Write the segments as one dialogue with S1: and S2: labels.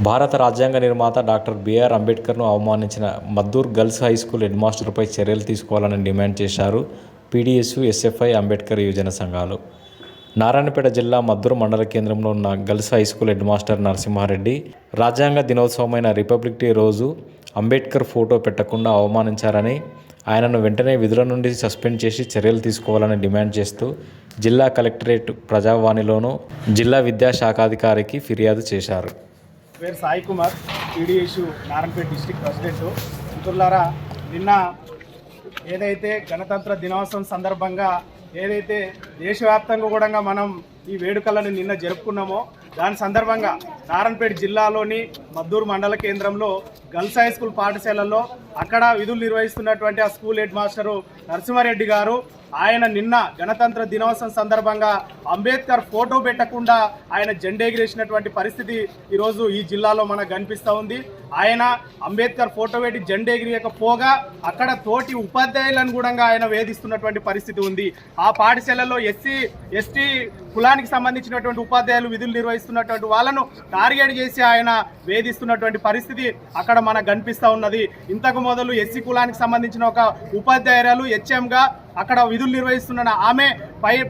S1: భారత రాజ్యాంగ నిర్మాత డాక్టర్ బిఆర్ అంబేద్కర్ను అవమానించిన Maddur girls high school head మాస్టర్పై చర్యలు తీసుకోవాలని డిమాండ్ చేశారు పీడీఎస్, ఎస్ఎఫ్ఐ, అంబేద్కర్ యువజన సంఘాలు. నారాయణపేట జిల్లా మద్దూరు మండల కేంద్రంలో ఉన్న girls high school head master Narasimha Reddy రాజ్యాంగ దినోత్సవమైన రిపబ్లిక్ డే రోజు అంబేద్కర్ ఫోటో పెట్టకుండా అవమానించారని, ఆయనను వెంటనే విధుల నుండి సస్పెండ్ చేసి చర్యలు తీసుకోవాలని డిమాండ్ చేస్తూ జిల్లా కలెక్టరేట్ ప్రజావాణిలోనూ జిల్లా విద్యాశాఖాధికారికి ఫిర్యాదు చేశారు.
S2: పేరు Sai Kumar, PDS Narayanpet district president. మిత్రులారా, నిన్న ఏదైతే గణతంత్ర దినోత్సవం సందర్భంగా ఏదైతే దేశవ్యాప్తంగా కూడా మనం ఈ వేడుకలను నిన్న జరుపుకున్నామో దాని సందర్భంగా నారాయణపేట జిల్లాలోని మద్దూరు మండల కేంద్రంలో గర్ల్స్ హై స్కూల్ పాఠశాలలో అక్కడ విధులు నిర్వహిస్తున్నటువంటి ఆ స్కూల్ హెడ్ మాస్టరు నరసింహారెడ్డి గారు ఆయన నిన్న గణతంత్ర దినోత్సవం సందర్భంగా అంబేద్కర్ ఫోటో పెట్టకుండా ఆయన జెండా ఎగిరేసినటువంటి పరిస్థితి ఈరోజు ఈ జిల్లాలో మనకు కనిపిస్తూ ఉంది. ఆయన అంబేద్కర్ ఫోటో పెట్టి జెండా ఎగిరియకపోగా అక్కడ తోటి ఉపాధ్యాయులను కూడా ఆయన వేధిస్తున్నటువంటి పరిస్థితి ఉంది. ఆ పాఠశాలలో ఎస్సీ ఎస్టీ కులానికి సంబంధించినటువంటి ఉపాధ్యాయులు విధులు నిర్వహిస్తున్నటువంటి వాళ్ళను టార్గెట్ చేసి ఆయన వేధిస్తున్నటువంటి పరిస్థితి అక్కడ మనకు కనిపిస్తూ ఉన్నది. ఇంతకు మొదలు ఎస్సీ కులానికి సంబంధించిన ఒక ఉపాధ్యాయురాలు హెచ్ఎంగా అక్కడ విధులు నిర్వహిస్తున్న ఆమె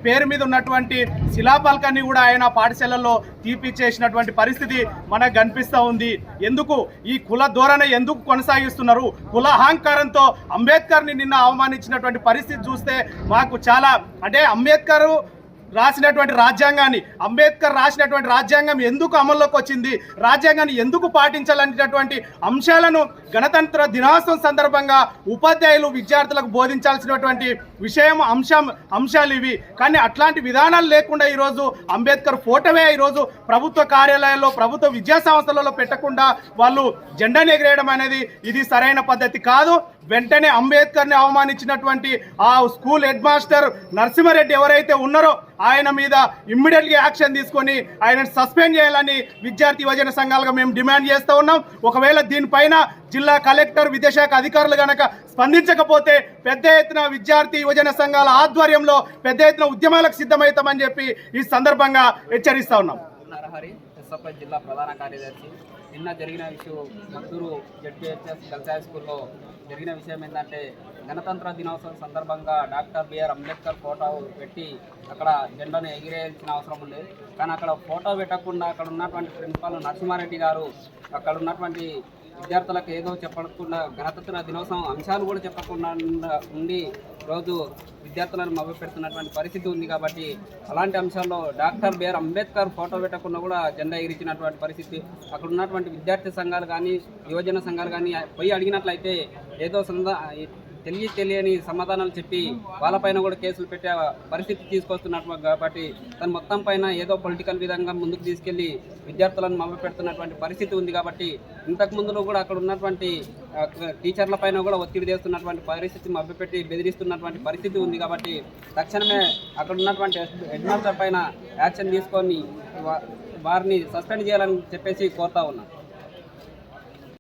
S2: పేరు మీద ఉన్నటువంటి శిలాఫలకాన్ని కూడా ఆయన పాఠశాలల్లో తీపిచ్చేసినటువంటి పరిస్థితి మనకు కనిపిస్తూ ఉంది. ఎందుకు ఈ కుల ధోరణ ఎందుకు కొనసాగిస్తున్నారు? కుల అహంకారంతో అంబేద్కర్ని నిన్న అవమానించినటువంటి పరిస్థితి చూస్తే మాకు చాలా అంబేద్కర్ రాసినటువంటి రాజ్యాంగాన్ని, అంబేద్కర్ రాసినటువంటి రాజ్యాంగం ఎందుకు అమల్లోకి వచ్చింది, రాజ్యాంగాన్ని ఎందుకు పాటించాలనేటటువంటి అంశాలను గణతంత్ర దినోత్సవం సందర్భంగా ఉపాధ్యాయులు విద్యార్థులకు బోధించాల్సినటువంటి అంశాలు ఇవి. కానీ అట్లాంటి విధానాలు లేకుండా ఈరోజు అంబేద్కర్ ఫోటోవే ఈరోజు ప్రభుత్వ కార్యాలయాల్లో, ప్రభుత్వ విద్యా సంస్థలలో పెట్టకుండా వాళ్ళు జెండాను ఎగిరేయడం అనేది ఇది సరైన పద్ధతి కాదు. వెంటనే అంబేద్కర్ని అవమానించినటువంటి ఆ స్కూల్ హెడ్ మాస్టర్ నరసింహారెడ్డి ఎవరైతే ఉన్నారో ఆయన మీద ఇమ్మీడియట్గా యాక్షన్ తీసుకొని ఆయన సస్పెండ్ చేయాలని విద్యార్థి యువజన సంఘాలుగా మేము డిమాండ్ చేస్తూ ఉన్నాం. ఒకవేళ దీనిపైన జిల్లా కలెక్టర్, విద్యాశాఖ అధికారులు కనుక స్పందించకపోతే పెద్ద ఎత్తున విద్యార్థి యువజన సంఘాల ఆధ్వర్యంలో పెద్ద ఎత్తున ఉద్యమాలకు సిద్ధమవుతామని చెప్పి ఈ సందర్భంగా హెచ్చరిస్తూ ఉన్నాం.
S3: జిల్లా ప్రధాన కార్యదర్శి. నిన్న జరిగిన విషయం మద్దూరు జెడ్పీహెచ్ఎస్ గర్ల్స్ హై స్కూల్లో జరిగిన విషయం ఏంటంటే, గణతంత్ర దినోత్సవం సందర్భంగా డాక్టర్ బిఆర్ అంబేద్కర్ ఫోటో పెట్టి అక్కడ జెండాను ఎగిరేయాల్సిన అవసరం ఉంది. కానీ అక్కడ ఫోటో పెట్టకుండా అక్కడ ఉన్నటువంటి ప్రిన్సిపాల్ నరసింహారెడ్డి గారు అక్కడ ఉన్నటువంటి విద్యార్థులకు ఏదో చెప్పకుండా గణతంత్ర దినోత్సవం అంశాలు కూడా చెప్పకుండా ఉండి రోజు విద్యార్థులను మభ్యపెడుతున్నటువంటి పరిస్థితి ఉంది. కాబట్టి అలాంటి అంశాల్లో డాక్టర్ బిఆర్ అంబేద్కర్ ఫోటో పెట్టకుండా కూడా జెండా ఎగిరించినటువంటి పరిస్థితి. అక్కడ ఉన్నటువంటి విద్యార్థి సంఘాలు కానీ, యువజన సంఘాలు కానీ పోయి అడిగినట్లయితే ఏదో తెలియని సమాధానాలు చెప్పి వాళ్ళపైన కూడా కేసులు పెట్టే పరిస్థితి తీసుకొస్తున్నట్టు. కాబట్టి తను మొత్తం పైన ఏదో పొలిటికల్ విధంగా ముందుకు తీసుకెళ్లి విద్యార్థులను మభ్యపెడుతున్నటువంటి పరిస్థితి ఉంది. కాబట్టి ఇంతకుముందులో కూడా అక్కడ ఉన్నటువంటి టీచర్ల పైన కూడా ఒత్తిడి చేస్తున్నటువంటి పరిస్థితి, మభ్యపెట్టి బెదిరిస్తున్నటువంటి పరిస్థితి ఉంది. కాబట్టి తక్షణమే అక్కడ ఉన్నటువంటి హెడ్ మాస్టర్ పైన యాక్షన్ తీసుకొని వారిని సస్పెండ్ చేయాలని చెప్పేసి కోరుతా ఉన్నాను.